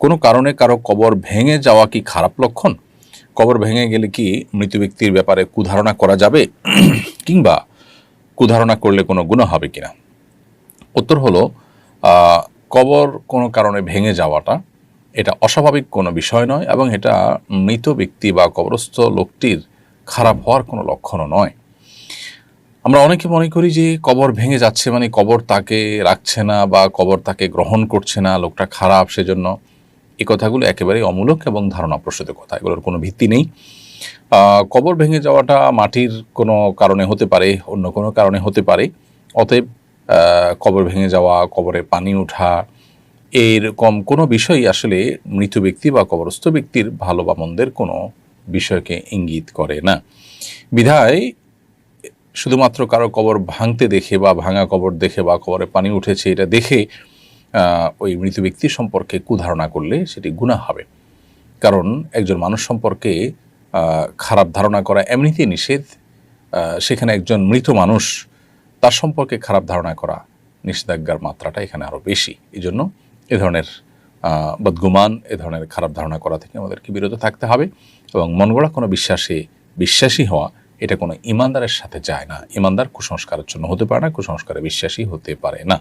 কোনো কারণে কারো কবর ভেঙে যাওয়া কি খারাপ লক্ষণ? কবর ভেঙে গেলে কি মৃত ব্যক্তির ব্যাপারে কুধারণা করা যাবে কিংবা কুধারণা করলে কোনো গুনাহ হবে কিনা? উত্তর হলো, কবর কোনো কারণে ভেঙে যাওয়াটা এটা অস্বাভাবিক কোনো বিষয় নয়, এবং এটা মৃত ব্যক্তি বা কবরস্থ লোকটির খারাপ হওয়ার কোনো লক্ষণও নয়। আমরা অনেকে মনে করি যে কবর ভেঙে যাচ্ছে মানে কবর তাকে রাখছে না বা কবর তাকে গ্রহণ করছে না, লোকটা খারাপ, সেজন্য এই কথাগুলো একেবারেই অমূলক এবং ধারণাপ্রসূত কথা, এগুলোর কোনো ভিত্তি নেই। কবর ভেঙে যাওয়াটা মাটির কোনো কারণে হতে পারে, অন্য কোনো কারণে হতে পারে। অতএব কবর ভেঙে যাওয়া, কবরে পানি ওঠা, এরকম কোনো বিষয়ই আসলে মৃত ব্যক্তি বা কবরস্থ ব্যক্তির ভালো বা মন্দের কোনো বিষয়কে ইঙ্গিত করে না। বিধায় শুধুমাত্র কারো কবর ভাঙতে দেখে বা ভাঙা কবর দেখে বা কবরে পানি উঠেছে এটা দেখে ওই মৃত ব্যক্তি সম্পর্কে কুধারণা করলে সেটি গুনাহ হবে। কারণ একজন মানুষ সম্পর্কে খারাপ ধারণা করা এমনিতেই নিষেধ। সেখানে একজন মৃত মানুষ, তার সম্পর্কে খারাপ ধারণা করা, নিষেধাজ্ঞার মাত্রাটা এখানে আরও বেশি। এই জন্য এ ধরনের বদগুমান, এ ধরনের খারাপ ধারণা করা থেকে আমাদেরকে বিরত থাকতে হবে। এবং মন গড়া কোনো বিশ্বাসী হওয়া, এটা কোনো ইমানদারের সাথে যায় না। ইমানদার কুসংস্কারের জন্য হতে পারে না, কুসংস্কারে বিশ্বাসী হতে পারে না।